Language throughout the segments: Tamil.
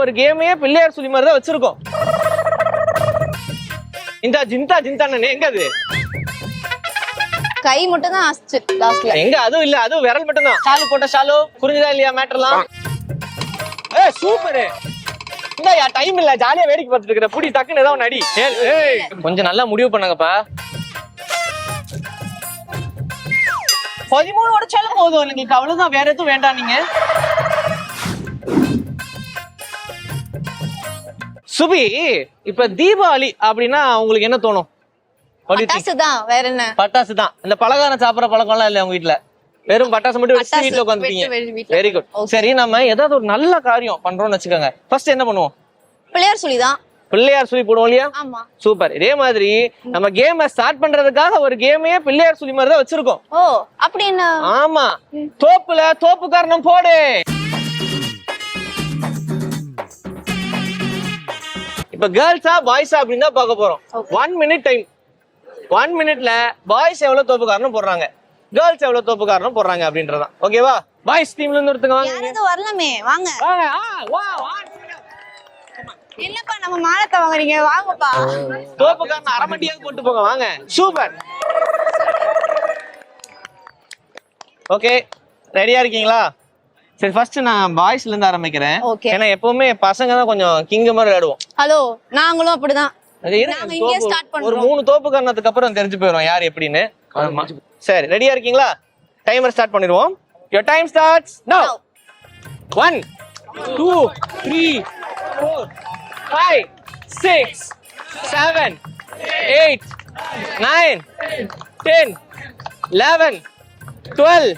ஒரு கேமையே பிள்ளையார் சொல்லி மாதிரி தான் வச்சிருக்கோம். இந்த ஜிந்தா ஜிந்தானே எங்க அது? கை மட்டும் தான் ஆச்சு லாஸ்ட்ல. எங்க அதுவும் இல்ல, அதுவும் விரல் மட்டும் தான். ஷாலு போட்ட ஷாலு புரிஞ்சுதா இல்லையா மேட்டர்லாம்? சூப்பர். இல்லையா டைம் இல்ல, ஜாலியா வேடிக்கை பார்த்துட்டு இருக்கிற. புடி டக்குன்னு ஏதாவது நடி. கொஞ்சம் நல்லா முடிவு பண்ணுங்கப்பா. 13 உடைச்சாலும் போதும் எனக்கு, அவ்வளவுதான். வேற எதுவும் வேண்டாம். நீங்க சுபி, இப்ப தீபாவளி அப்படின்னா உங்களுக்கு என்ன தோணும்? பட்டாசு தான், வேற என்ன? பட்டாசு தான். இந்த பலகாரம் சாப்பிடற பழக்கம் எல்லாம் இல்ல உங்க வீட்டுல? வெறும் பட்டாசு மட்டும் வச்சு வீட்டுல உட்காந்துட்டீங்க. Very good. சரி, நம்ம ஏதாவது ஒரு நல்ல காரியம் பண்றோம்னு வச்சுக்கோங்க, ஃபர்ஸ்ட் என்ன பண்ணுவோம்? பிள்ளையார் சொல்லி தான். பிள்ளையார் சொல்லி போடுவோம் இல்லையா? ஆமா. சூப்பர். இதே மாதிரி நம்ம கேமை ஸ்டார்ட் பண்றதுக்காக ஒரு கேமையே பிள்ளையார் சொல்லி மாதிரி தான் வச்சிருக்கோம். ஓ, அப்படி என்ன? ஆமா. தோப்புல தோப்பு காரணம் போடு. இப்ப கேர்ள்ஸா பாய்ஸா அப்படின்னு தான் பார்க்க போறோம். 1 மினிட் டைம். 1 மினிட்ல பாய்ஸ் எவ்வளவு தோப்பு காரணம் போடுறாங்க, கேர்ள்ஸ் எவ்வளவு தோப்பு காரணம் போடுறாங்க அப்படின்றதான். ஓகேவா? பாய்ஸ் டீம்ல இருந்து ஒருத்தங்க வாங்க. யாராவது வரலாமே, வாங்க. என்னப்பா நம்ம மாலத்தை வாங்குறீங்க? வாங்கப்பா. தோப்பு காரணம் அரை மண்டியாவது போட்டு போங்க. வாங்க. சூப்பர். ஓகே, ரெடியா இருக்கீங்களா? சரி, ஃபர்ஸ்ட் நான் பாய்ஸ்ல இருந்து ஆரம்பிக்கிறேன். ஏன்னா எப்பவுமே பசங்க தான் கொஞ்சம் கிங் மாதிரி விளையாடுவோம். ஹலோ, நாங்களும் அப்படிதான். ஒரு 3 தோப்பு காரணத்துக்கு அப்புறம் தெரிஞ்சு போயிடும் யார் எப்படின்னு. சரி, ரெடியா இருக்கீங்களா? டைமர் ஸ்டார்ட் பண்ணிடுவோம். Your time starts now. 1 2 3 4 5 6 7 8 9 10 11 12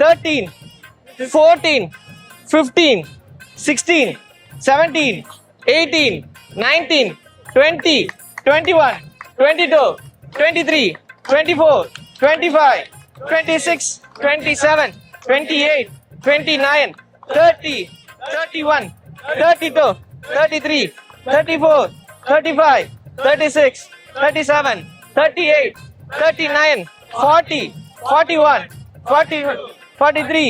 13 14 15 16 17 18 19 20 21 22 23 24 25 26 27 28 29 30 31 32 33 34 35 36 37 38 39 40 41 43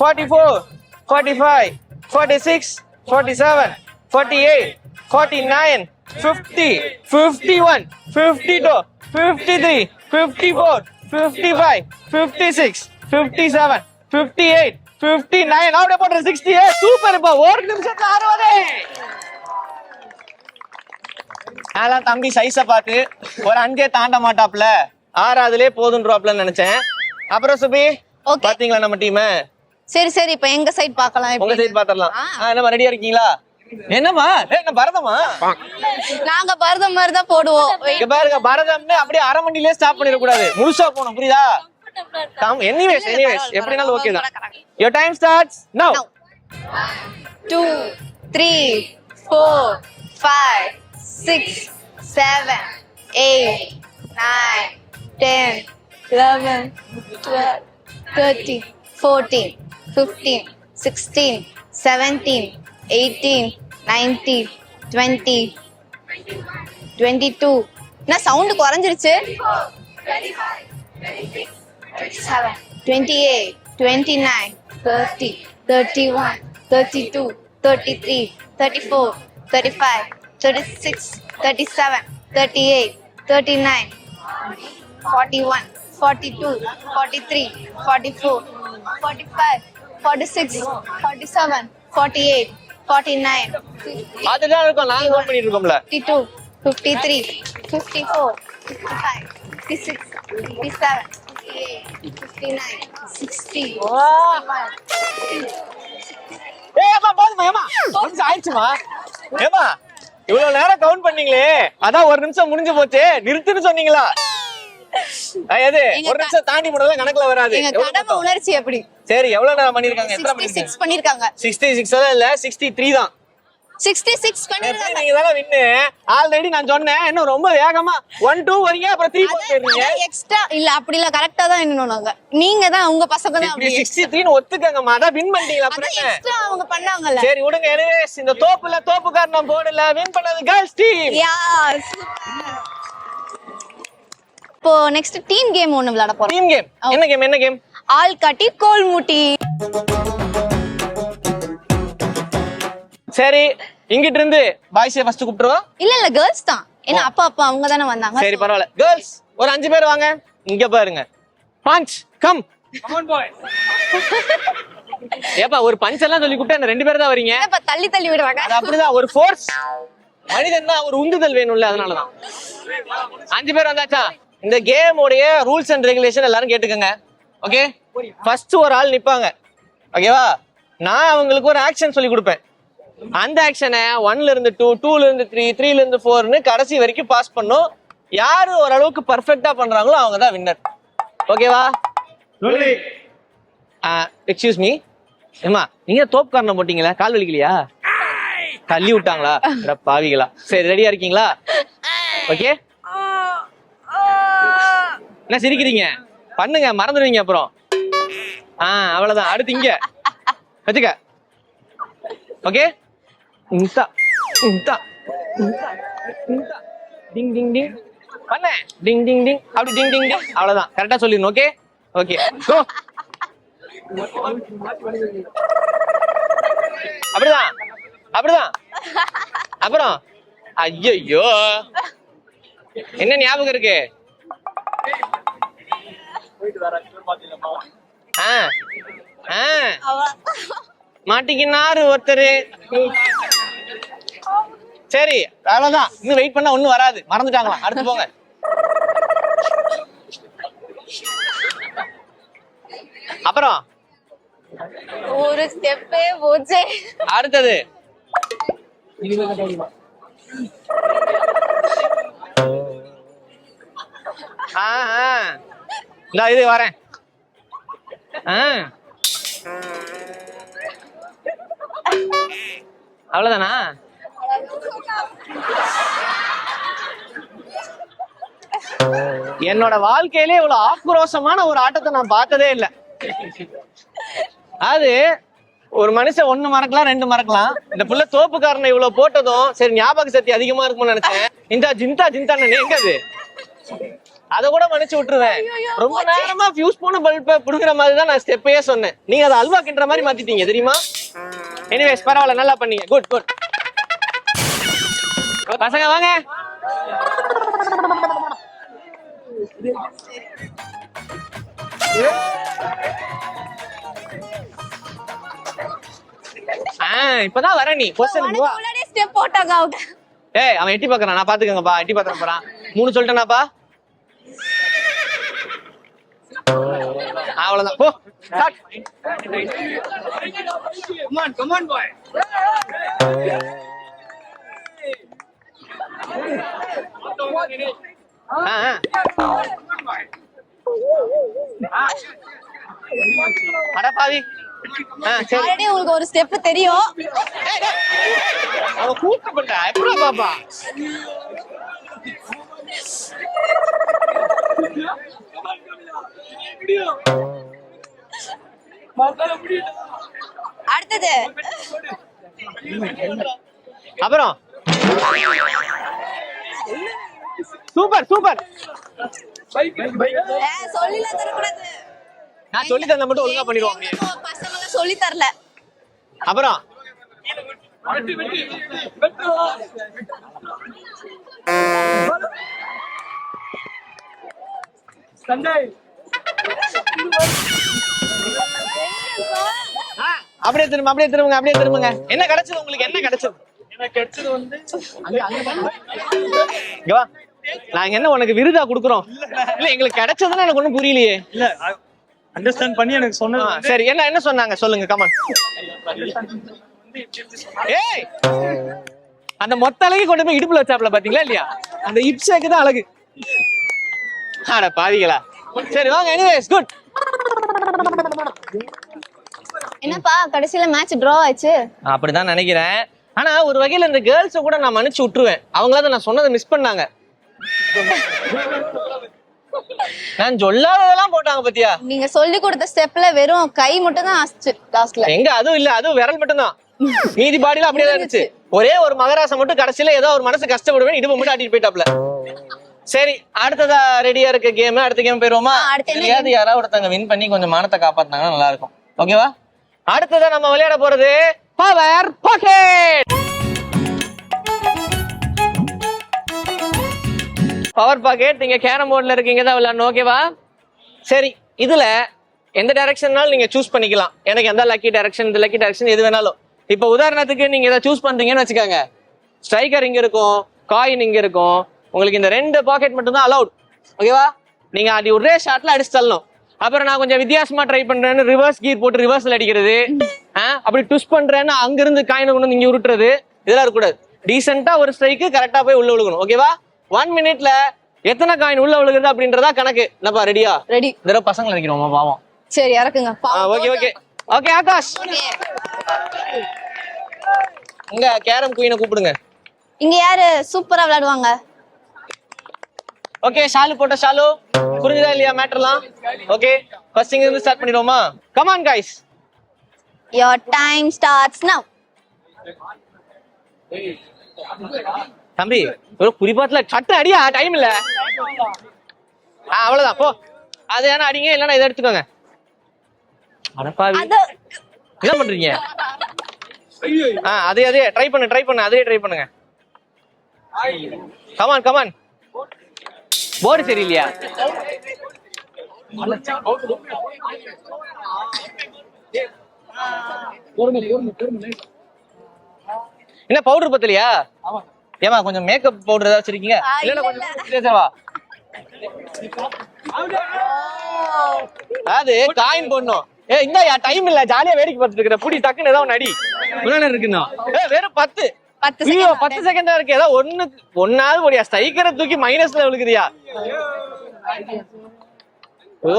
44 45 46 47 48 49 50 51 52 53 54 55 56 57 58 59 அப்படியே போடுற 68. சூப்பர். இப்ப 1 நிமிஷத்துல 60. அதெல்லாம் தம்பி சைஸ பார்த்து ஒரு 5 தாண்ட மாட்டாப்ல, 6வதுலயே போதுன்றாப்லன்னு நினைச்சேன். அப்புறம் சுபி பாத்தீங்களா நம்ம டீம்? சரி சரி, இப்ப எங்க சைடு பார்க்கலாம். உங்க சைடு பாத்துறலாம். என்னமா ரெடியா இருக்கீங்களா? என்னமா என்ன பரதமா? நாங்க பரதம் மாதிரி தான் போடுவோம். இங்க பாருங்க, பரதம்னு அப்படியே அரை மணிலே ஸ்டாப் பண்ணிட கூடாது, முழுசா போணும். புரியுதா? எனிவேஸ் எப்படினாலும் ஓகே தான். Your time starts now. 2 3 4 5 6 7 8 9 10 11 12 13 14 15 16 17 18 19 20 22. என்ன சவுண்ட் குறைஞ்சிருச்சு? 27 28 29 30 31 32 33 34 35 36 37 38 39 41 42 43 44 45 46 47 48 49 அதுதான் இருக்கும். நாங்க நோட் பண்ணிட்டு இருக்கோம்ல. 52 53 54 55 56 57 59 60. ஏமா போதுமா? ஏமா கொஞ்சம் ஆயிடுச்சுமா? ஏமா இவ்வளவு நேரம் கவுண்ட் பண்ணீங்களே, அதான் 1 நிமிஷம் முடிஞ்சு போச்சு, நிறுத்துன்னு சொன்னீங்களா? எது 1 நிமிஷம் தாண்டி போனது கணக்குல வராது. எங்க கடமை உணர்ச்சி எப்படி? சரி, எவ்வளவு நேரம் பண்ணிருக்காங்க? 66 பண்ணிருக்காங்க. 66 இல்ல 63 தான். 66 பண்ணிருக்காங்க. நீங்க தான வின்னு. ஆல்ரெடி நான் சொன்னேன், இன்னும் ரொம்ப வேகமா 1 2 வரீங்க, அப்புறம் 3 போறீங்க. எக்ஸ்ட்ரா இல்ல, அப்படி இல்ல, கரெக்ட்டா தான் எண்ணணும் நாங்க. நீங்க தான் உங்க பசங்க தான் அப்படி 63 னு ஒத்துக்கங்கமா, அத வின் பண்ணிட்டீங்க. அப்புறம் என்ன எக்ஸ்ட்ரா அவங்க பண்ணாங்கல. சரி விடுங்க. எனிவேஸ் இந்த தோப்புல தோப்பு காரணம் போடல, வின் பண்ணது गर्ल्स டீம். யா. இப்போ நெக்ஸ்ட் டீம் கேம் ஒன்னு விளையாட போறோம். Team game. என்ன கேம்? ஆள் காட்டி கோல் மூட்டி. சரி இங்கிட்டு இருந்து பாய்ஸே ஃபர்ஸ்ட் கூப்பிட்டுருவா. இல்ல கேர்ள்ஸ் தான். ஏன்னா அப்பா அவங்க தானே வந்தாங்க. சரி பரவாயில்ல. கேர்ள்ஸ் ஒரு 5 பேர் வாங்க. இங்க பாருங்க. Punch come. ஏப்பா ஒரு பஞ்ச் எல்லாம் சொல்லி கூப்பிட்டா 2 பேர் தான் வரீங்க. தள்ளி தள்ளி விடுவாங்க. அது அப்படிதான் ஒரு ஃபோர்ஸ். மனிதன்னா ஒரு உந்துதல் வேணும்ல, அதனாலதான். 5 பேர் வந்தாச்சா? இந்த கேம் உடைய ரூல்ஸ் அண்ட் ரெகுலேஷன் எல்லாரும் கேட்டுக்கங்க. ஓகே, ஃபர்ஸ்ட் ஒரு ஆள் நிப்பாங்க. ஓகேவா? நான் அவங்களுக்கு ஒரு ஆக்ஷன் சொல்லி கொடுப்பேன். அந்த ஆக்ஷனை 1ல இருந்து 2, 2ல இருந்து 3, 3ல இருந்து 4ன்னு கடைசி வரைக்கும் பாஸ் பண்ணும். யாரு ஓரளவுக்கு பர்ஃபெக்டா பண்றாங்களோ அவங்க தான் வின்னர். ஓகேவா? எக்ஸ்கியூஸ் மீ, ஏமா நீங்க தோப்பு காரணம் போட்டீங்களா? கால் வலிக்கலையா? தள்ளி விட்டாங்களா? பாவிகளா. சரி ரெடியா இருக்கீங்களா? ஓகே, என்ன சிரிக்கிறீங்க? பண்ணுங்க, மறந்துடுவீங்க அப்புறம். அவ்வளவுதான். அடுத்து இங்க வச்சுக்க. ஓகே, இந்தா இந்தா இந்தா டிங் டிங் டிங் பண்ண டிங் டிங் டிங் அப்படி டிங் டிங் டிங். அவ்வளவுதான், கரெக்டா சொல்லிடணும். ஓகே ஓகே கோ. அப்படிதான் அப்படிதான். அப்புறம் ஐயோ என்ன ஞாபகம் இருக்கு? மாட்டிக்கினாரு ஒருத்தரு. சரி அவ்வளவுதான். இன்னும் வெயிட் பண்ணா ஒண்ணும் வராது. மறந்துட்டாங்களா? அடுத்து போங்க. அப்புறம் ஒரு ஸ்டெப்பே போச்சு. அடுத்தது இது வரேன். அவ்வளவுதானா? என்னோட வாழ்க்கையிலே இவ்வளவு ஆக்ரோஷமான ஒரு ஆட்டத்தை நான் பார்த்ததே இல்லை. அது ஒரு மனுஷன் 1 மறக்கலாம் 2 மறக்கலாம். இந்த புள்ள தோப்புக்காரனை இவ்வளவு போட்டதும் சரி ஞாபக சக்தி அதிகமா இருக்கும்னு நினைச்சேன். இந்த ஜிந்தா ஜிந்தா எங்க அது? அத கூட மன்னிச்சு விட்டுருவேன். ரொம்ப நேரமா ஃபியூஸ் போன பல்ப புடுங்குற மாதிரி தான் நான் ஸ்டெப்பையே சொன்னேன். நீங்க அதை அல்வாக்கின்ற மாதிரி மாத்திட்டீங்க தெரியுமா? எனிவேஸ் பரவாயில்ல, நல்லா பண்ணீங்க. Good good. பசங்க வாங்க. இப்பதான் வர நீ ஸ்டெப் போட்டாங்க அவங்க. ஏய் அவன் எட்டி பாக்குறான், நான் பாத்துக்கங்கப்பா. எட்டி பாத்துக்க போறான். 3 சொல்லிட்டேனாப்பா? அவ்வளவுதான். போ ஸ்டார்ட். கம் ஆன் பாய். அட பாவி. ஆல்ரெடி உங்களுக்கு ஒரு ஸ்டெப் தெரியும். அவ கூப்பிட்டு பண்ணா எப்படா பாப்பா? அடுத்தது அப்புறம் சூப்பர் சூப்பர். சொல்லில தரக்கூடாது. நான் சொல்லி தந்த மட்டும் ஒழுங்கா பண்ணிடுவாங்க. பசங்க சொல்லி தரல. அப்புறம் அப்படியே திரும்ப அப்படியே திரும்புங்க அப்படியே திரும்புங்க. என்ன கிடைச்சது உங்களுக்கு? என்ன கிடைச்சது? எனக்கு கிடைச்சது வந்து இங்க வா. நாங்க என்ன உனக்கு விருதா குடுக்குறோம்? இல்ல எங்களுக்கு கிடைச்சதுன்னா எனக்கு ஒண்ணும் புரியலையே. இல்ல அண்டர்ஸ்டாண்ட் பண்ணி எனக்கு சொன்னது. சரி என்ன என்ன சொன்னாங்க சொல்லுங்க. கமான். ஏய் அந்த மொத்த அழகை கொண்டு போய் இடுப்புல வச்சாப்ல பாத்தீங்களா இல்லையா? அந்த இப்சேக்கு தான் அழகு. அட பாவிகளா. சரி வாங்க. Anyways good. என்னப்பா கடைசில மேட்ச் டிரா ஆச்சு? அப்படிதான் நினைக்கிறேன். ஆனா ஒரு வகையில இந்த கேர்ள்ஸ கூட நான் மன்னிச்சு விட்டுருவேன். அவங்களால நான் சொன்னதை மிஸ் பண்ணாங்க. நான் சொல்லாததெல்லாம் போட்டாங்க பாத்தியா? நீங்க சொல்லி கொடுத்த ஸ்டெப்ல வெறும் கை மட்டும் தான் ஆச்சு லாஸ்ட்ல. எங்க அதுவும் இல்ல, அதுவும் விரல் மட்டும் தான். மீதி பாடியில அப்படியே தான் இருந்துச்சு. ஒரே ஒரு மகராசம் மட்டும் கடைசியில ஏதோ ஒரு மனசு கஷ்டப்படுவேன் இடுப்பு மட்டும் ஆட்டிட்டு போயிட்டாப்ல. சரி அடுத்ததா ரெடியா இருக்க கேம். அடுத்த கேம் போயிருவோமா? யாராவது ஒருத்தங்க வின் பண்ணி கொஞ்சம் மானத்தை காப்பாத்தினாங்கன்னா நல்லா இருக்கும். ஓகேவா? அடுத்ததா நம்ம விளையாட போறது பவர் பாக்கெட். பவர் பாக்கெட் நீங்க கேரம் போர்ட்ல இருக்கீங்க தான் விளையாடணும். ஓகேவா? சரி, இதுல எந்த டைரக்ஷன்னாலும் நீங்க சூஸ் பண்ணிக்கலாம். எனக்கு எந்த லக்கி டைரக்ஷன், இந்த லக்கி டைரக்ஷன் எது வேணாலும். இப்போ உதாரணத்துக்கு நீங்க இதை சூஸ் பண்றீங்கன்னு வச்சுக்கோங்க. ஸ்ட்ரைக்கர் இங்க இருக்கும், காயின் இங்க இருக்கும். உங்களுக்கு இந்த 2 பாக்கெட் மட்டும் தான் அலௌட். ஓகேவா? நீங்க அது ஒரே ஷாட்ல அடிச்சு தள்ளணும். அப்புறம் நான் கொஞ்சம் வித்தியாசமா ட்ரை பண்றேன்னு ரிவர்ஸ் கீர் போட்டு ரிவர்ஸ்ல அடிக்கிறது, அப்படி ட்விஸ்ட் பண்றேன்னு அங்க இருந்து காயினை கொண்டு வந்து இங்க உருட்டுறது, இதெல்லாம் இருக்கக்கூடாது. டீசெண்டா ஒரு ஸ்ட்ரைக்கு கரெக்டா போய் உள்ள விழுகணும். ஓகேவா? 1 மினிட்ல எத்தனை காயின் உள்ள விழுகுது அப்படின்றதா கணக்கு. என்னப்பா ரெடியா? ரெடி. இதோ பசங்க நினைக்கிறோமா பாவம். சரி இறக்குங்க. Okay okay okay. ஆகாஷ் இங்க கேரம் குயினை கூப்பிடுங்க. இங்க யாரு சூப்பரா விளையாடுவாங்க? ஓகே, ஷாலு போட்ட ஷாலு. புரிஞ்சுதா இல்லையா மேட்டர்லாம்? ஓகே, ஃபர்ஸ்ட் இங்க இருந்து ஸ்டார்ட் பண்ணிடுவோமா? Come on guys. Your time starts now. தம்பி ஒரு குறிப்பாத்துல சட்டு அடியா, டைம் இல்ல. அவ்வளவுதான் போ. அது ஏன்னா அடிங்க, இல்லன்னா இதை எடுத்துக்கோங்க. அடப்பாவி என்ன பண்றீங்க? அதே ட்ரை பண்ணு அதே ட்ரை பண்ணுங்க. Come on come on. போர்டு சரியில்லையா? என்ன பவுடர் பத்தலையா? ஏமா கொஞ்சம் மேக்கப் பவுடர் ஏதாவது வச்சிருக்கீங்க? இல்லன்னா கொஞ்சம் வா. அது காயின் போடணும். இந்த டைம் இல்ல, ஜாலியா வேடிக்கை பார்த்துட்டு இருக்கிற. புடி டக்குன்னு ஏதாவது அடி. இருக்குன்னா வெறும் 10 செகண்ட் தான் இருக்கு. ஏதாவது ஒன்னாவது போடியா. ஸ்ட்ரைக்கரை தூக்கி மைனஸ்ல விழுக்குறியா? ஓ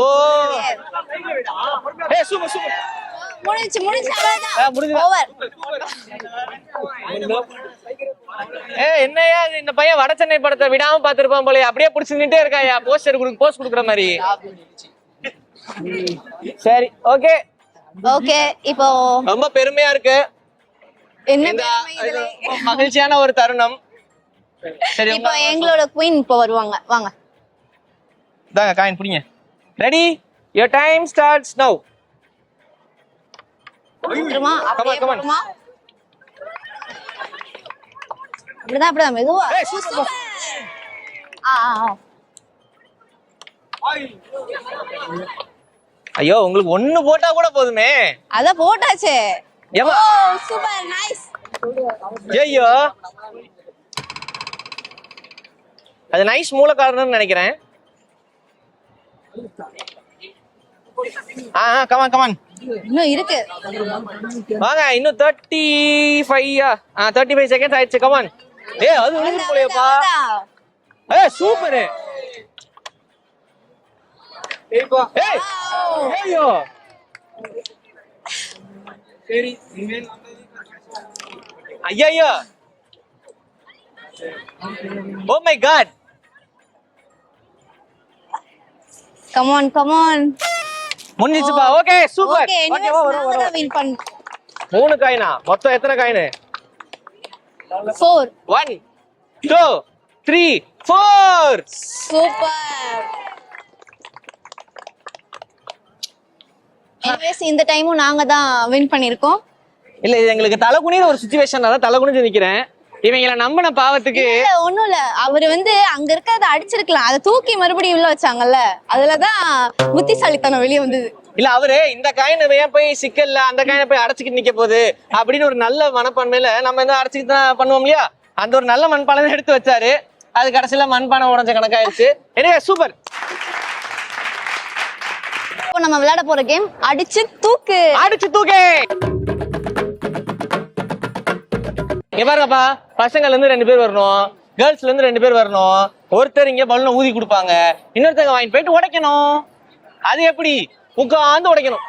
சூப்பர் சூப்பர். என்னையா இந்த பையன் வட சென்னை படத்தை விடாம பாத்துருப்பான் போல. அப்படியே புடிச்சு நின்னுட்டே இருக்காயா போஸ்டர் போஸ்ட் குடுக்குற மாதிரி. சரி ஓகே ஓகே. இப்போ ரொம்ப பெருமையா இருக்கு. என்ன மகிழ்ச்சியான ஒரு தருணம். சரி, இப்போ எங்களோட குயின் இப்போ வருவாங்க. வாங்க தாங்க காயின் புடிங்க. Ready? your time starts now. அப்படிதான் மெதுவா. ஐயோ, உங்களுக்கு 1 போட்டா கூட போதுமே. அத போட்டாச்சே. ஏமா சூப்பர் நைஸ். ஐயோ, அது நைஸ் மூலக்காரன்னு நினைக்கிறேன். Come on come on. இன்னும் இருக்கு. வாங்க, இன்னும் 35 செகண்ட்ஸ் ஆயிடுச்சு. கமான். அது விழுந்து போலையப்பா. சூப்பர். ஐயோ ஐயோ, oh my god. Come on முடிஞ்சிச்சுப்பா. Okay super. ஓகேவா? வரும் வின் பண்ணு. 3 காயினா? மொத்தம் எத்தனை காயின்? 4. 1 2 3 4. சூப்பர். எனிவேஸ் இந்த டைமும் நாங்க தான் வின் பண்ணிருக்கோம். இல்ல, இது எங்களுக்கு தலகுனிற ஒரு சிச்சுவேஷன். அதான் தலகுனிஞ்சு நிக்கிறேன். இவங்களை நம்பின பாவத்துக்கு ஒண்ணும் இல்ல. அவரு அங்க இருக்கிறத அடிச்சிருக்கலாம். அதை தூக்கி மறுபடியும் உள்ள வச்சாங்கல்ல, அதுலதான் புத்திசாலித்தனம் வெளியே வந்தது. இல்ல, அவரு இந்த காயினை ஏன் போய் சிக்கல்ல அந்த காயினை போய் அடைச்சிக்கிட்டு நிக்க போகுது அப்படின்னு ஒரு நல்ல மனப்பான்மையில நம்ம என்ன அடைச்சிக்கிட்டு தான் பண்ணுவோம் இல்லையா? அந்த ஒரு நல்ல மண்பானை எடுத்து வச்சாரு. அது கடைசியில மண்பானை உடஞ்ச கணக்காயிருச்சு. எனவே சூப்பர். இப்போ நம்ம விளையாட போற கேம் அடிச்சு தூக்கு. இங்க பாருங்கப்பா, பசங்கள்ல இருந்து 2 பேர் வரணும், கேர்ள்ஸ்ல இருந்து 2 பேர் வரணும். ஒருத்தர் இங்க பலூனை ஊதி கொடுப்பாங்க, இன்னொருத்தங்க வாங்கி போயிட்டு உடைக்கணும். அது எப்படி? உட்காந்து உடைக்கணும்.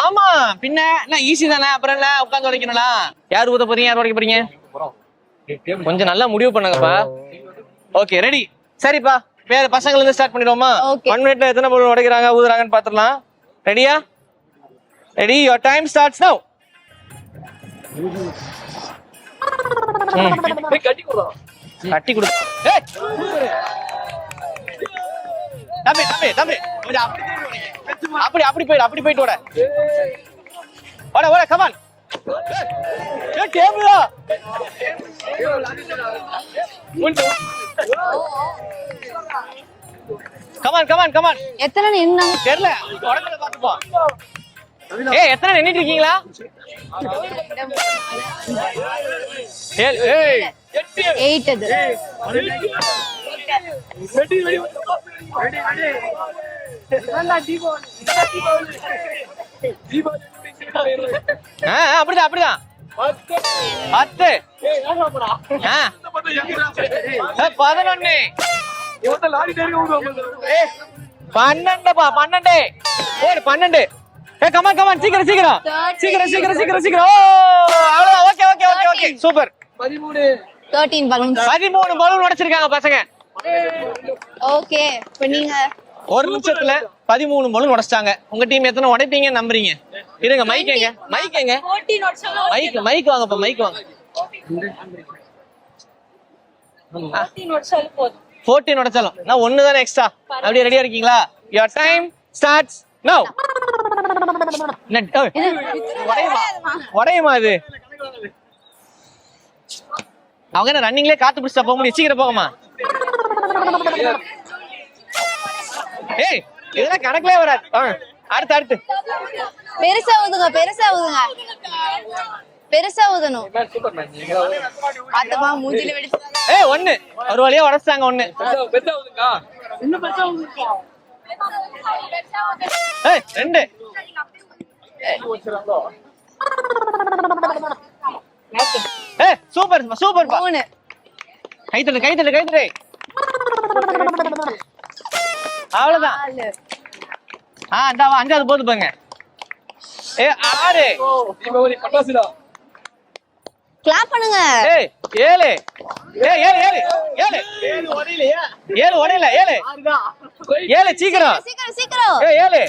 ஆமா, பின்ன என்ன ஈஸி தானே. அப்புறம் என்ன உட்காந்து உடைக்கணும்னா? யார் ஊத போறீங்க, யார் உடைக்க போறீங்க? கொஞ்சம் நல்லா முடிவு பண்ணுங்கப்பா. Okay ready? சரிப்பா, வேற பசங்கள்ல இருந்து ஸ்டார்ட் பண்ணிடுவோமா? 1 மினிட்ல எத்தனை பலூன் உடைக்கிறாங்க ஊதுறாங்கன்னு பாத்துடலாம். ரெடியா? Ready? your time starts now. கட்டி கொடு. தம்பி அப்படி போயிட்டு ஓட. வாடா கமான். ஏ டேபிளா. கமான். எத்தனை நின்னாங்க? தெரியல. உடம்புல பாத்துப்போம். ஏய் எத்தனை நின்னுட்டு இருக்கீங்களா? ஏய் 8 அது. அப்படிதான் 10. 11. 12. ஏய் கமான் சீக்கிரம். ஓ அவ்வளவுதான். Okay super. 13 balloons. 13 பலூன் உடைச்சிருக்காங்க பசங்க. ஓகே, இப்போ நீங்க ஒரு நிமிஷத்துல 13 பலூன் உடைச்சிட்டாங்க. உங்க டீம் எத்தனை உடைப்பீங்கன்னு நம்புறீங்க? இருங்க மைக் எங்க? மைக் வாங்கப்பா, மைக் வாங்க. 14 உடைச்சாலும் நான் ஒன்னு தானே எக்ஸ்ட்ரா. அப்படியே ரெடியா இருக்கீங்களா? யுவர் டைம் ஸ்டார்ட்ஸ் நவ. உடையுமா இது? அவங்க என்ன ரன்னிங்லயே காத்து பிடிச்சா போக முடியும்? சீக்கிரம் போகமா. ஏய் இதெல்லாம் கணக்குலயே வராது. அடுத்து பெருசா ஊதணும். அதமா மூஞ்சில வெடிச்சாங்க. ஏய் ஒன்னு ஒரு வழியா உடைச்சாங்க. ஒன்னு ஏய் 2. ஏய் சூப்பர் 3. கைத்தட்டு. அவ்வளவுதான். 5வது போது போங்க. ஏய் 6. கிளாப் பண்ணுங்க. ஏய் 7. ஏய் 7 உடையல. 7 சீக்கிரம். ஏய் 7.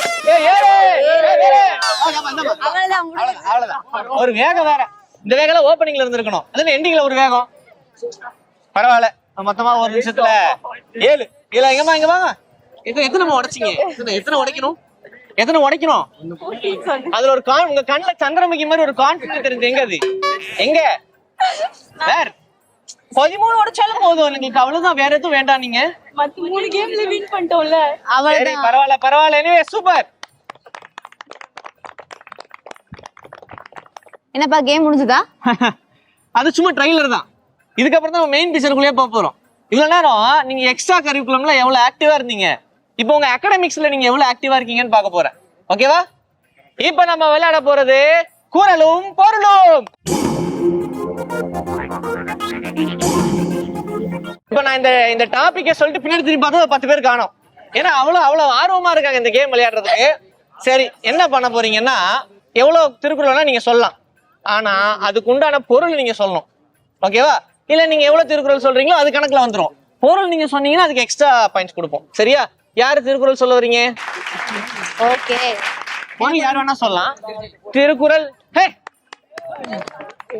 அவ்வளவுதான். ஒரு வேகம் வேற. இந்த வேகல ஓபனிங்ல இருந்திருக்கணும். அதுல எண்டிங்ல ஒரு வேகம். பரவாயில்ல. மொத்தமா ஒரு நிமிஷத்துல 7. இல்ல இங்க வாங்க. எத்தனை உடைச்சீங்க? எத்தனை உடைக்கணும்? அதுல ஒரு உங்க கண்ணுல சந்திரமுகி மாதிரி ஒரு கான்ஃபிடன்ஸ் தெரிஞ்சு. எங்க அது? எங்க வேர் 13 உடைச்சாலும் போதும். உங்களுக்கு அவ்வளவுதான். வேற எதுவும் வேண்டாம். நீங்க மத்த 3 கேம்ல வின் பண்ணிட்டோம்ல. அவ்வளவுதான். பரவாயில்ல. Anyway super. என்னப்பா கேம் முடிஞ்சதா? அது சும்மா ட்ரைலர் தான். இதுக்கப்புறம் தான் மெயின் பிக்சருக்குள்ளேயே போக போறோம். இவ்வளவு நேரம் நீங்க எக்ஸ்ட்ரா கரிக்குலம்ல எவ்வளவு ஆக்டிவா இருந்தீங்க, இப்போ உங்க அகாடமிக்ஸ்ல நீங்க எவ்வளவு ஆக்டிவா இருக்கீங்கன்னு பார்க்க போறேன். ஓகேவா? இப்ப நம்ம விளையாட போறது குறளும் பொருளும். இப்ப நான் இந்த டாபிக்கை சொல்லிட்டு பின்னாடி திரும்பி பார்த்தா 10 பேர் காணோம். ஏன்னா அவ்வளவு ஆர்வமா இருக்காங்க இந்த கேம் விளையாடுறதுக்கு. சரி, என்ன பண்ண போறீங்கன்னா, எவ்வளவு திருக்குறள்னா நீங்க சொல்லலாம், ஆனா அதுக்கு உண்டான பொருள் நீங்க சொல்லணும். ஓகேவா? இல்ல நீங்க எவ்வளவு திருக்குறள் சொல்றீங்களோ அது கணக்குல வந்துரும். பொருள் நீங்க சொன்னீங்கன்னா அதுக்கு எக்ஸ்ட்ரா பாயிண்ட்ஸ் கொடுப்போம். சரியா? யாரு திருக்குறள் சொல்ல வரீங்க? ஓகே, பொருள் யார் வேணா சொல்லலாம். திருக்குறள்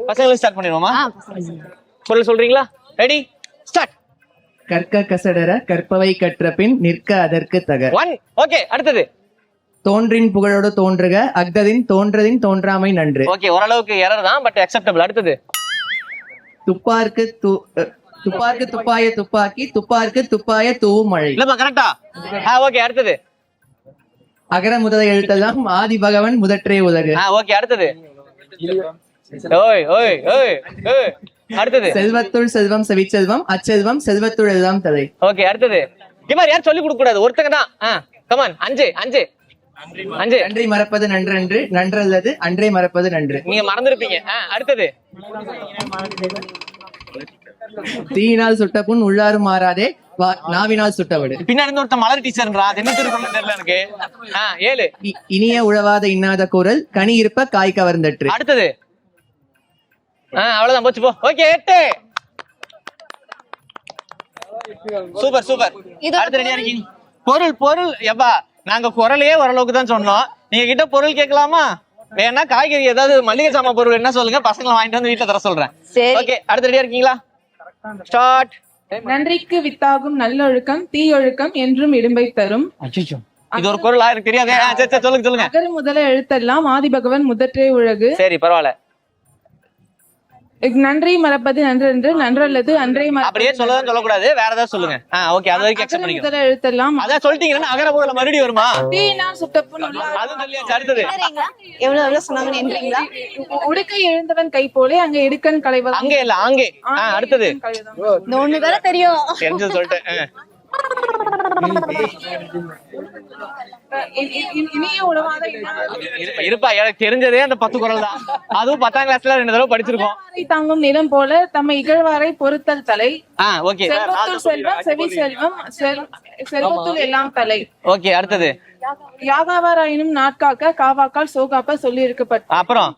பசங்களுக்கு ஸ்டார்ட் பண்ணிடுவோமா? பொருள் சொல்றீங்களா? Ready start. கற்க கசடர கற்பவை கற்ற பின் நிற்க அதற்கு தக. 1. ஓகே, அடுத்தது. தோன்றின் புகழோடு தோன்றுக அஃததின் தோன்றதின் தோன்றாமை நன்று. ஓகே, ஓரளவுக்கு எரர் தான், பட் அக்செப்டபிள். அடுத்தது. துப்பார்க்கு துப்பாய துப்பாக்கி துப்பார்க்கு துப்பாய தூவும் மழை. இல்லப்பா, கரெக்டா? ஓகே, அடுத்தது. அகர முதல எழுத்தெல்லாம் ஆதி பகவன் முதற்றே உலகு. ஓகே, அடுத்தது. ஓய் ஓய் ஓய் ஓய். அடுத்தது. செல்வத்துள் செல்வம் செவிச்செல்வம் அச்செல்வம் செல்வத்துள் எல்லாம் தலை. ஓகே, அடுத்தது. இவர் யார் சொல்லி கொடுக்க கூடாது, ஒருத்தங்க தான். கமான். 5. நன்றி மறப்பது நன்றன்று நன்றல்லது அன்றே மறப்பது நன்று. நீங்க மறந்துருப்பீங்க. அடுத்தது. தீயினால் சுட்ட புண் உள்ளாரும் மாறாதே நாவினால் சுட்டவடு. பின்னாடி ஒருத்த மலர் டீச்சர்ன்றா, அது என்ன திருக்குறள் தெரியல எனக்கு. 7. இனிய உழவாத இன்னாத குரல் கனி இருப்ப காய் கவர்ந்தற்று. அடுத்தது. அவ்வளவுதான், போச்சு போ. ஓகே, 8. Super super. அடுத்து ரெடியா இருக்கீங்க? பொருள் எப்பா, நாங்க குரலையே ஓரளவுக்கு தான் சொன்னோம். நீங்க கிட்ட பொருள் கேட்கலாமா? வேணா காய்கறி ஏதாவது மளிகை சாமான் பொருள் என்ன சொல்லுங்க, பசங்களை வாங்கிட்டு வந்து வீட்டுல தர சொல்றேன். ஓகே, அடுத்து ரெடியா இருக்கீங்களா? ஸ்டார்ட். நன்றிக்கு வித்தாகும் நல்லொழுக்கம் தீயொழுக்கம் என்றும் இடும்பை தரும். இது ஒரு குரலா எனக்கு தெரியாது. சரி சரி சொல்லுங்க. அகர முதல எழுத்தெல்லாம் ஆதி பகவன் முதற்றே உலகு. சரி பரவாயில்ல. நன்றி மறப்பது நன்றன்று நன்றல்லது அன்றே அப்படியே சொல்லக்கூடாது, வேற ஏதாவது சொல்லுங்க. ஓகே, அது வரைக்கும் அக்செப்ட் பண்ணிக்கோ. முதல எழுத்தெல்லாம் அதான் சொல்லிட்டீங்கன்னா அகர முதல மறுபடியும் வருமா? தீயினால் சுட்டப்புண் அது சொல்லியாச்சு. அடுத்தது எவ்வளவு சொன்னாங்கன்னு என்றீங்களா? உடுக்கை எழுந்தவன் கை போலே அங்க இடுக்கன் களைவது. அங்கே இல்ல ஆங்கே. அடுத்தது இந்த ஒண்ணு தானே தெரியும். தெரிஞ்சு சொல்லிட்டேன். இனிய உணவாத இருப்பா, எனக்கு தெரிஞ்சதே அந்த 10 குறள் தான். அதுவும் 10ஆம் கிளாஸ்ல 2 தடவை படிச்சிருக்கோம். தாங்கும் நிலம் போல தம்மை இகழ்வாரை பொறுத்தல் தலை. ஓகே. செல்வத்துள் செல்வம் செவி செல்வம் செல்வத்துள் எல்லாம் தலை. ஓகே, அடுத்தது யாகாவாராயினும் நாட்காக்க காவாக்கால் சோகாப்ப சொல்லி இருக்கப்பட்ட. அப்புறம்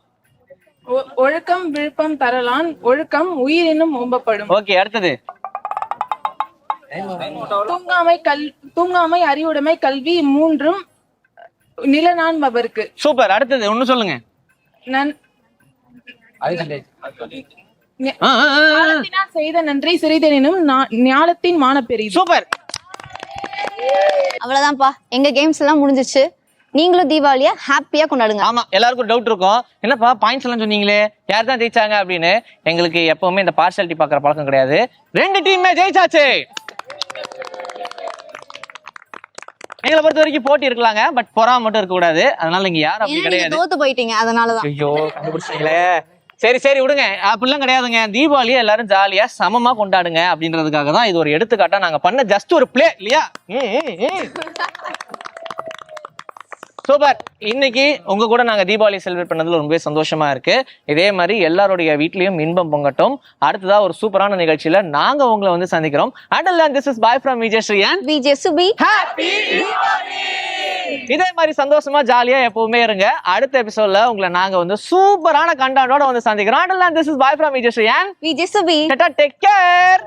ஒழுக்கம் விழுப்பம் தரலான் ஒழுக்கம் உயிரினும் ஓம்பப்படும். ஓகே, அடுத்தது தூங்காமை அறிவுடைமை கல்வி மூன்றும் நிலநான்மவருக்கு. சூப்பர். அடுத்தது ஒண்ணு சொல்லுங்க. செய்த நன்றி சிறிதெனும் ஞானத்தின் மானப்பெரிது. சூப்பர். அவ்வளவுதான்ப்பா, எங்க கேம்ஸ் எல்லாம் முடிஞ்சிச்சு. நீங்களும் தீபாவளிய ஹாப்பியா கொண்டாடுங்க. ஆமா, எல்லாருக்கும் டவுட் இருக்கும், என்னப்பா பாயிண்ட்ஸ் எல்லாம் சொன்னீங்களே, யார் தான் ஜெயிச்சாங்க அப்படின்னு. எங்களுக்கு எப்பவுமே இந்த பார்ஷாலிட்டி பாக்குற பழக்கம் கிடையாது. 2 டீமே ஜெயிச்சாச்சு. எங்களை பொறுத்த வரைக்கும் போட்டி இருக்கலாங்க, பட் பொறாம மட்டும் இருக்க கூடாது. அதனால நீங்க யாரும் அப்படி கிடையாது. தோத்து போயிட்டீங்க, அதனாலதான். ஐயோ, கண்டுபிடிச்சீங்களே. சரி சரி விடுங்க, அப்படிலாம் கிடையாதுங்க. தீபாவளியை எல்லாரும் ஜாலியா சமமா கொண்டாடுங்க அப்படின்றதுக்காக தான் இது ஒரு எடுத்துக்காட்டா நாங்க பண்ண ஜஸ்ட் ஒரு பிளே இல்லையா? சூப்பர். இன்னைக்கு உங்க கூட நாங்க தீபாவளி செலிப்ரேட் பண்ணதுல ரொம்பவே சந்தோஷமா இருக்கு. இதே மாதிரி எல்லாருடைய வீட்லயும் இன்பம் பொங்கட்டும். அடுத்ததா ஒரு சூப்பரான நிகழ்ச்சியில நாங்க உங்களை வந்து சந்திக்கிறோம். Until then, this is bye from Vijayasri and விஜயசுபி. Happy Diwali. இதே மாதிரி சந்தோஷமா ஜாலியா எப்பவுமே இருங்க. அடுத்த எபிசோட்ல உங்களை நாங்க வந்து சூப்பரான கண்டென்ட்டோட வந்து சந்திக்கிறோம். Until then, this is bye from Vijayasri and விஜயசுபி. Take care.